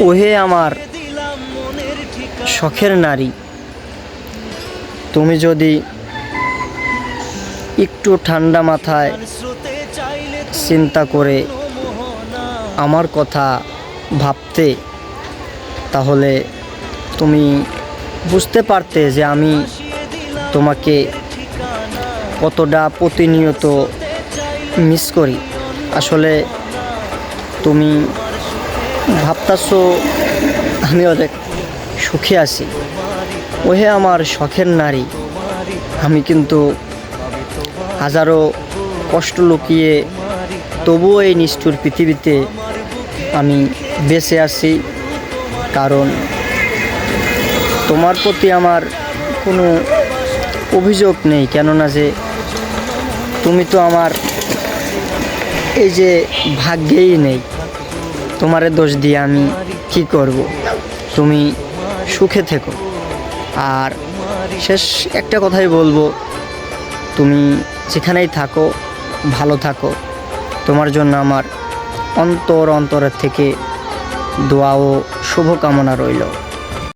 ওহে আমার শখের নারী, তুমি যদি একটু ঠান্ডা মাথায় চিন্তা করে আমার কথা ভাবতে, তাহলে তুমি বুঝতে পারতে যে আমি তোমাকে কতটা প্রতিনিয়ত মিস করি। আসলে তুমি ভাবতাছো আমি অনেক সুখে আছি। ওহে আমার শখের নারী, আমি কিন্তু হাজারো কষ্ট লুকিয়ে তবুও এই নিষ্ঠুর পৃথিবীতে আমি বেঁচে আছি, কারণ তোমার প্রতি আমার কোনো অভিযোগ নেই। কেননা যে তুমি তো আমার এই যে ভাগ্যেই নেই, তোমারে দোষ দিয়ে আমি কি করব। তুমি সুখে থেকো। আর শেষ একটা কথাই বলবো, তুমি যেখানেই থাকো ভালো থাকো। তোমার জন্য আমার অন্তরের থেকে দোয়া ও শুভকামনা রইল।